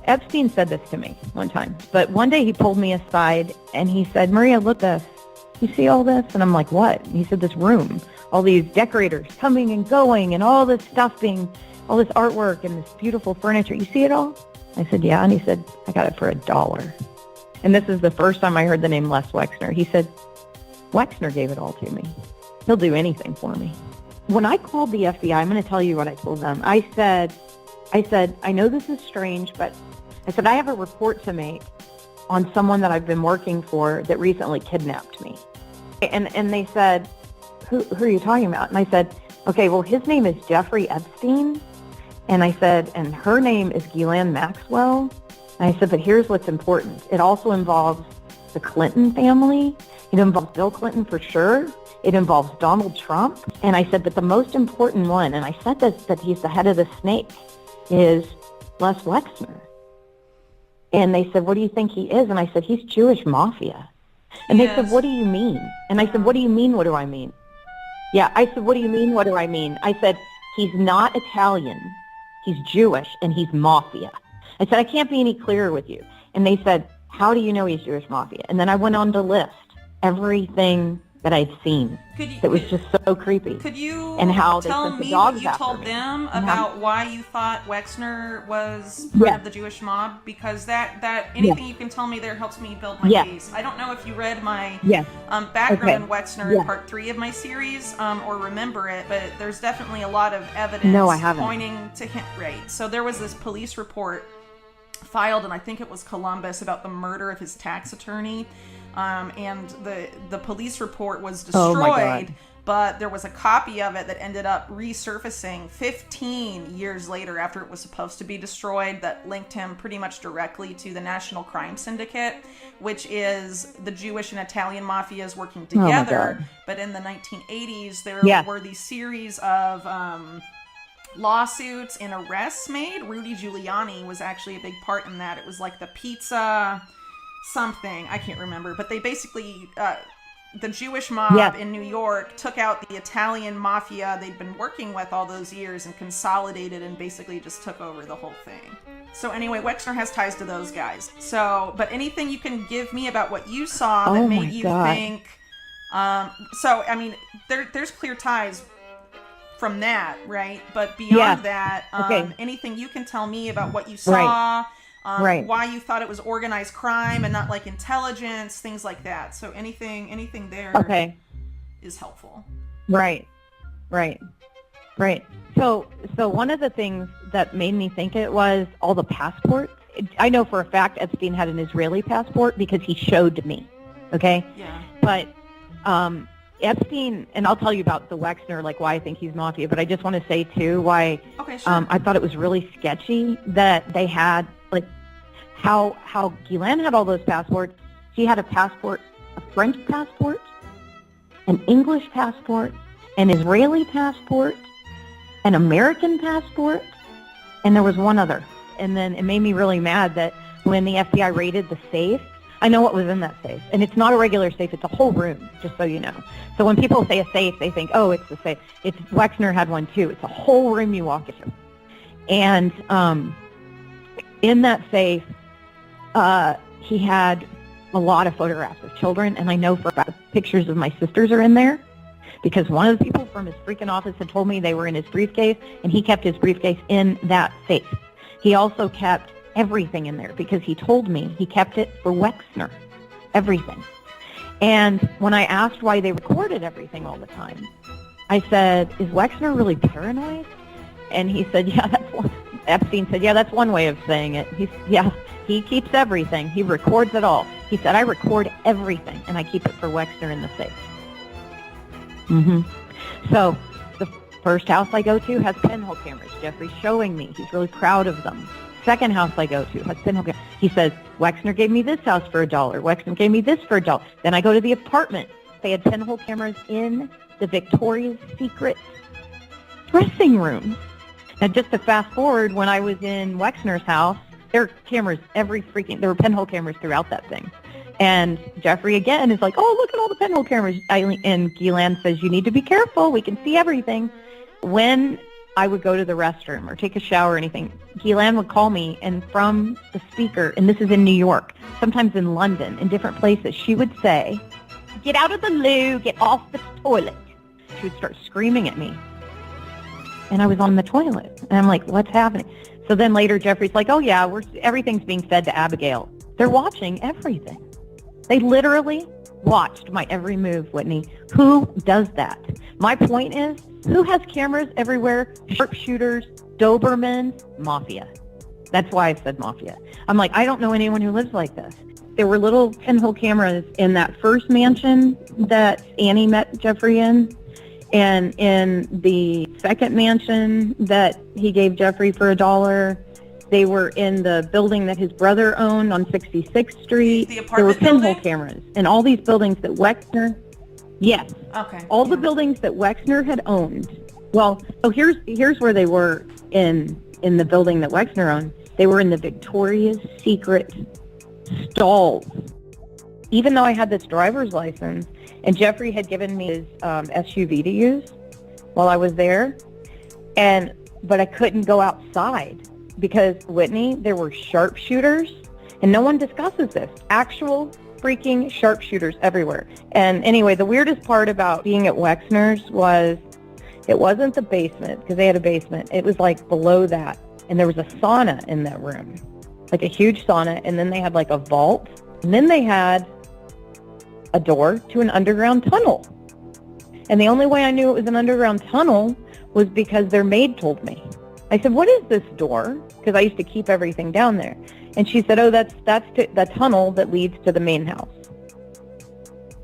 Epstein said this to me one time, but one day he pulled me aside and he said, Maria, look at this. You see all this? And I'm like, what? And he said, this room, all these decorators coming and going and all this stuff being, all this artwork and this beautiful furniture. You see it all? I said, yeah. And he said, I got it for $1. And this is the first time I heard the name Les Wexner. He said, Wexner gave it all to me. He'll do anything for me. When I called the FBI, I'm going to tell you what I told them. I said, I know this is strange, but I said, I have a report to make on someone that I've been working for that recently kidnapped me. And they said, who are you talking about? And I said, okay, well, his name is Jeffrey Epstein. And I said, and her name is Ghislaine Maxwell. And I said, but here's what's important. It also involves the Clinton family. It involves Bill Clinton for sure. It involves Donald Trump. And I said, but the most important one, and I said that he's the head of the snake, is Les Wexner. And they said, what do you think he is? And I said, he's Jewish mafia. And they said, what do you mean? And I said, what do you mean, what do I mean? Yeah, I said, what do you mean, what do I mean? I said, he's not Italian, he's Jewish, and he's mafia. I said, I can't be any clearer with you. And they said, how do you know he's Jewish mafia? And then I went on to list everything that I'd seen. It was just so creepy. Could you and how they tell sent the me dogs what you after told me. them about why you thought Wexner was part of the Jewish mob? Because that anything you can tell me there helps me build my case. I don't know if you read my background in Wexner in part 3 of my series or remember it, but there's definitely a lot of evidence pointing to him. Right. So there was this police report filed, and I think it was Columbus, about the murder of his tax attorney. And the police report was destroyed, but there was a copy of it that ended up resurfacing 15 years later after it was supposed to be destroyed, that linked him pretty much directly to the National Crime Syndicate, which is the Jewish and Italian mafias working together. But in the 1980s, there were these series of lawsuits and arrests made. Rudy Giuliani was actually a big part in that. It was like the pizza something, I can't remember, but they basically the Jewish mob in New York took out the Italian mafia they'd been working with all those years and consolidated and basically just took over the whole thing. So anyway, Wexner has ties to those guys. So, but anything you can give me about what you saw that made you think so I mean there's clear ties from that, right? But beyond that, anything you can tell me about what you saw, why you thought it was organized crime and not like intelligence, things like that. So anything there is helpful. Right. So one of the things that made me think it was all the passports. I know for a fact Epstein had an Israeli passport because he showed me. Okay. Yeah. But Epstein, and I'll tell you about the Wexner, like why I think he's mafia. But I just want to say too why I thought it was really sketchy that they had like how Ghislaine had all those passports. She had a passport, a French passport, an English passport, an Israeli passport, an American passport, and there was one other. And then it made me really mad that when the FBI raided the safe, I know what was in that safe. And it's not a regular safe, it's a whole room, just so you know. So when people say a safe, they think, oh, it's the safe. It's Wexner had one too. It's a whole room you walk into. And in that safe, he had a lot of photographs of children, and I know for about pictures of my sisters are in there because one of the people from his freaking office had told me they were in his briefcase, and he kept his briefcase in that safe. He also kept everything in there because he told me he kept it for Wexner, everything. And when I asked why they recorded everything all the time, I said, is Wexner really paranoid? And he said, yeah, that's one. Epstein said, yeah, that's one way of saying it. He keeps everything. He records it all. He said, I record everything, and I keep it for Wexner in the safe. So the first house I go to has pinhole cameras. Jeffrey's showing me. He's really proud of them. Second house I go to has pinhole cameras. He says, Wexner gave me this house for $1. Wexner gave me this for $1. Then I go to the apartment. They had pinhole cameras in the Victoria's Secret dressing room. Now, just to fast forward, when I was in Wexner's house, there were cameras there were pinhole cameras throughout that thing. And Jeffrey, again, is like, oh, look at all the pinhole cameras. And Ghislaine says, you need to be careful. We can see everything. When I would go to the restroom or take a shower or anything, Ghislaine would call me, and from the speaker, and this is in New York, sometimes in London, in different places, she would say, "Get out of the loo, get off the toilet." She would start screaming at me. And I was on the toilet. And I'm like, what's happening? So then later Jeffrey's like, oh yeah, everything's being fed to Abigail. They're watching everything. They literally watched my every move, Whitney. Who does that? My point is, who has cameras everywhere? Sharpshooters, Dobermans, mafia. That's why I said mafia. I'm like, I don't know anyone who lives like this. There were little pinhole cameras in that first mansion that Annie met Jeffrey in, and in the second mansion that he gave Jeffrey for $1. They were in the building that his brother owned on 66th Street. The there were apartment pinhole building? cameras in all these buildings that Wexner, yes, Okay. all the buildings that Wexner had owned. Well, so here's where they were in the building that Wexner owned. They were in the Victoria's Secret stalls. Even though I had this driver's license, and Jeffrey had given me his SUV to use while I was there, but I couldn't go outside because, Whitney, there were sharpshooters, and no one discusses this, actual freaking sharpshooters everywhere. And anyway, the weirdest part about being at Wexner's was it wasn't the basement, because they had a basement. It was like below that, and there was a sauna in that room, like a huge sauna, and then they had like a vault, and then they had a door to an underground tunnel. And the only way I knew it was an underground tunnel was because their maid told me. I said, what is this door? Because I used to keep everything down there. And she said, oh, that's the tunnel that leads to the main house.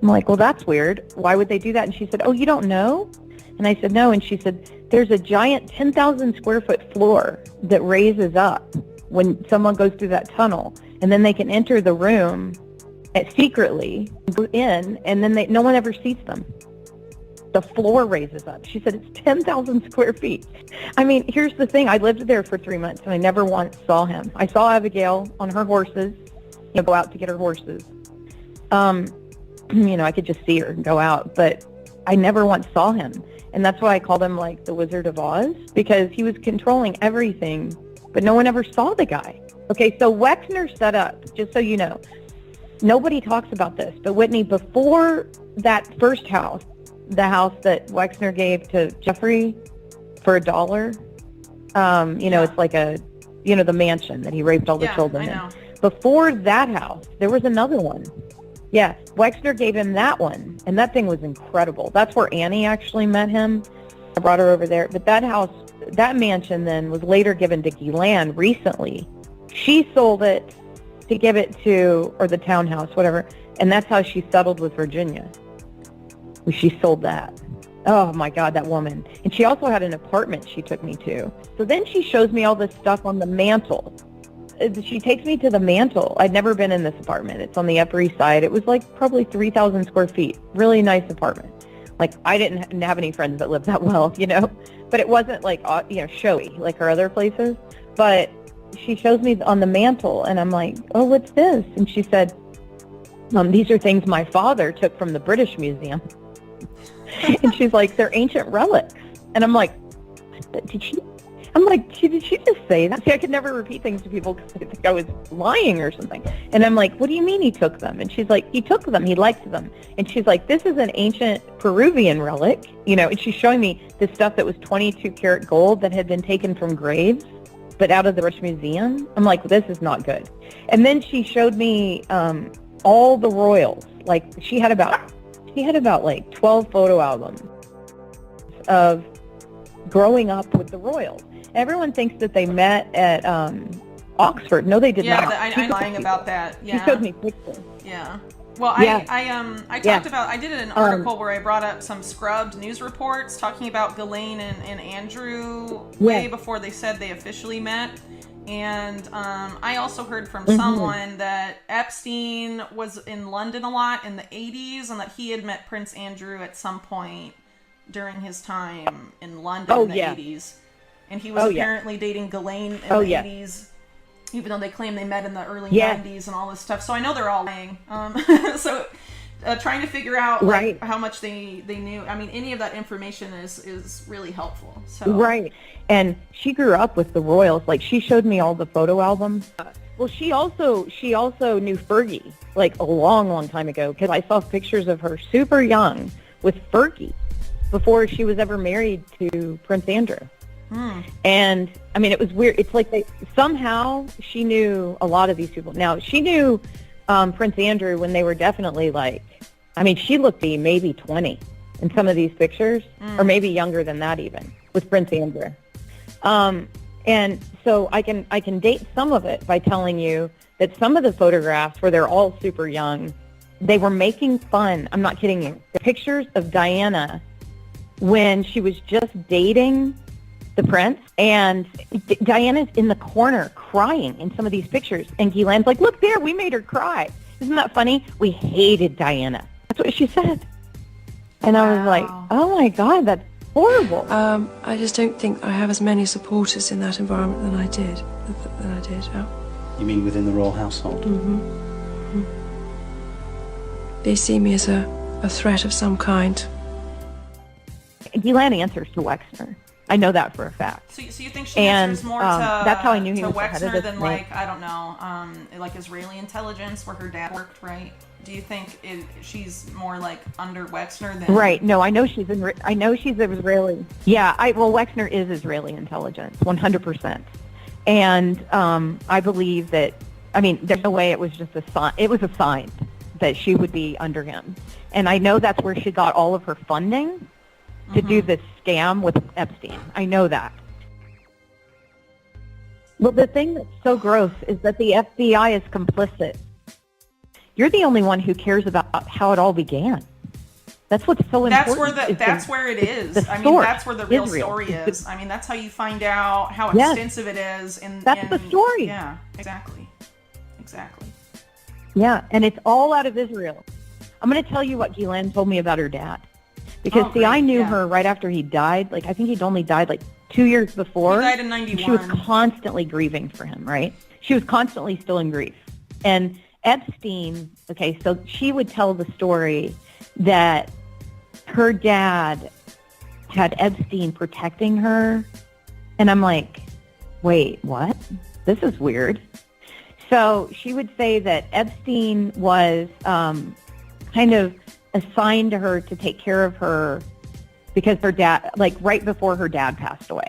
I'm like, well, that's weird. Why would they do that? And she said, oh, you don't know? And I said, no. And she said, there's a giant 10,000 square foot floor that raises up when someone goes through that tunnel. And then they can enter the room secretly in, and then no one ever sees them. The floor raises up. She said it's 10,000 square feet. I mean, here's the thing. I lived there for 3 months, and I never once saw him. I saw Abigail on her horses, go out to get her horses. I could just see her and go out, but I never once saw him. And that's why I called him like the Wizard of Oz, because he was controlling everything, but no one ever saw the guy. Okay, so Wexner set up, just so you know, nobody talks about this, but Whitney, before that first house, the house that Wexner gave to Jeffrey for $1, it's like the mansion that he raped all the children in. Before that house, there was another one. Yeah, Wexner gave him that one, and that thing was incredible. That's where Annie actually met him. I brought her over there. But that house, that mansion then was later given to Ghislaine recently. She sold it to give it to, or the townhouse, whatever, and that's how she settled with Virginia. She sold that. Oh my God, that woman. And she also had an apartment she took me to. So then she shows me all this stuff on the mantle. She takes me to the mantle. I'd never been in this apartment. It's on the Upper East Side. It was like probably 3,000 square feet. Really nice apartment. Like, I didn't have any friends that lived that well, but it wasn't like, showy like her other places. But she shows me on the mantle, and I'm like, oh, what's this? And she said, these are things my father took from the British Museum. And she's like, they're ancient relics. And I'm like, did she just say that? See, I could never repeat things to people because I think I was lying or something. And I'm like, what do you mean he took them? And she's like, he took them. He liked them. And she's like, this is an ancient Peruvian relic, and she's showing me this stuff that was 22 karat gold that had been taken from graves, but out of the British Museum. I'm like, this is not good. And then she showed me all the royals. Like, she had about like 12 photo albums of growing up with the royals. Everyone thinks that they met at Oxford. No, they did not. Yeah, I'm lying about that. Yeah. She showed me pictures. Yeah. Well, I talked about, I did an article where I brought up some scrubbed news reports talking about Ghislaine and Andrew way before they said they officially met. And I also heard from someone that Epstein was in London a lot in the 80s, and that he had met Prince Andrew at some point during his time in London in the 80s. And he was apparently dating Ghislaine in the 80s, even though they claim they met in the early 90s and all this stuff. So I know they're all lying. So trying to figure out like how much they knew. I mean, any of that information is really helpful. So right. And she grew up with the royals. Like, she showed me all the photo albums. Well, she also knew Fergie like a long time ago, because I saw pictures of her super young with Fergie before she was ever married to Prince Andrew. And I mean, it was weird. It's like somehow she knew a lot of these people. Now, she knew Prince Andrew when they were definitely like, I mean, she looked maybe 20 in some of these pictures, or maybe younger than that even, with Prince Andrew. And so I can date some of it by telling you that some of the photographs where they're all super young, they were making fun. I'm not kidding you. The pictures of Diana when she was just dating the prince, and Diana's in the corner crying in some of these pictures, and Ghislaine's like, look there, we made her cry. Isn't that funny? We hated Diana. That's what she said. And I was like, oh my God, that's horrible. I just don't think I have as many supporters in that environment than I did. Yeah. You mean within the royal household? They see me as a threat of some kind. Ghislaine answers to Wexner. I know that for a fact. So you think she answers more to that's how I knew he was Wexner than like, I don't know, like Israeli intelligence where her dad worked, right? Do you think she's more like under Wexner than? Right. No, I know she's Israeli. Yeah. Well, Wexner is Israeli intelligence, 100%. And I believe that. I mean, there's no way it was just a sign. It was a sign that she would be under him, and I know that's where she got all of her funding to do this scam with Epstein. I know that. Well, the thing that's so gross is that the FBI is complicit. You're the only one who cares about how it all began. That's what's so important. That's where it is. I mean, that's where the real story is. I mean, that's how you find out how extensive it is. That's the story. Yeah, exactly. Yeah, and it's all out of Israel. I'm going to tell you what Ghislaine told me about her dad. Because, I knew her right after he died. Like, I think he'd only died, like, 2 years before. He died in 91. She was constantly grieving for him, right? She was constantly still in grief. And Epstein, okay, so she would tell the story that her dad had Epstein protecting her. And I'm like, wait, what? This is weird. So she would say that Epstein was kind of assigned to her to take care of her because her dad, like right before her dad passed away.